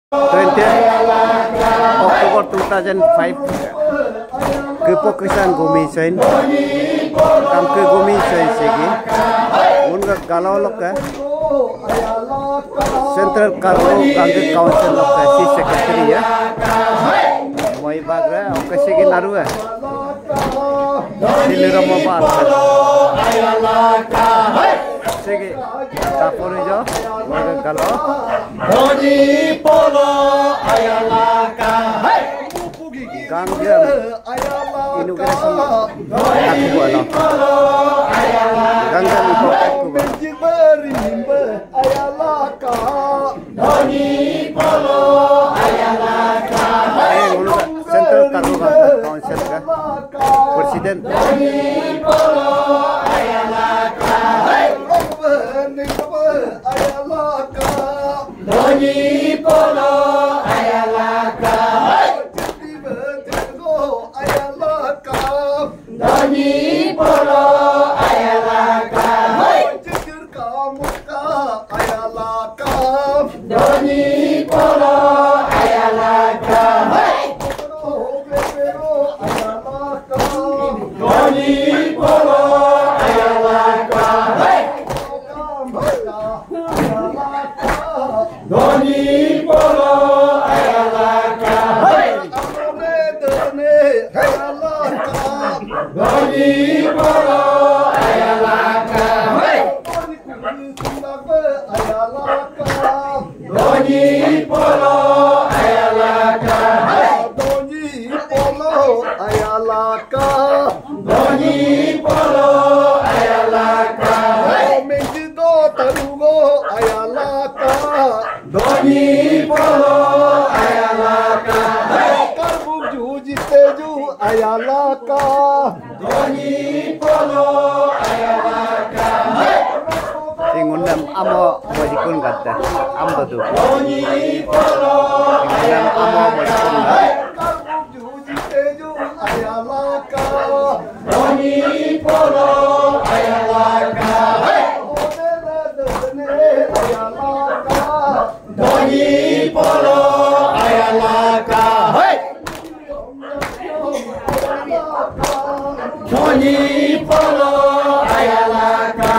20th October 2005 kepokisan Gomisain kam ke Gomisain segi unga galau lokka Central Cargo Ganga Council lokka si secretary ya moi bagra okase ki naru hai silira mobile segi tapore jo moi galau Doni polo ayalaka Ganga inauguration aku ala Ganga itu aku ayalaka Doni polo ayalaka Central Cargo Council ka President Doni polo ayalaka ayalaka Doni polo ayalaka Doni polo ayalaka jikir kamuka ayalaka Doni polo ayalaka Doni polo ayalaka Doni polo ayalaka Doni polo ayalaka Doni polo ayalaka Doni polo ayalaka Doni polo ayalaka Menjido tarugo ayalaka Doni polo ayalaka Karbuk juji teju ayalaka Doni polo ayalaka Singundam amo wajikun gata amdo tu Doni polo singundam amo wajikun gata Karbuk juji teju ayalaka Doni polo ayalaka Doni polo ayalaka Doni polo ayalaka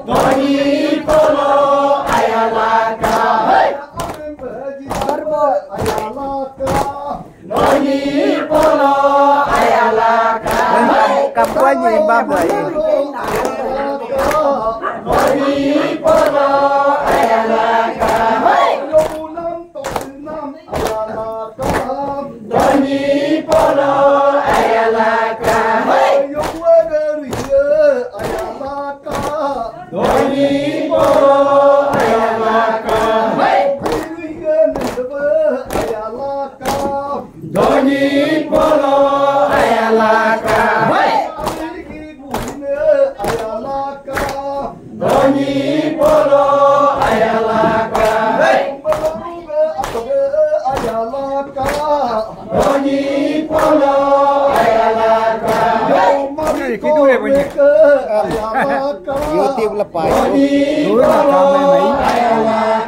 Doni polo ayalaka Doni polo ayalaka Kampanye babla Doni polo ayalaka Doni polo ayalaka Doni polo ayalaka Doni polo ayalaka Doni polo ayalaka Doni polo ayalaka Kitu ya bunyi YouTube lepas. Doni polo ayalaka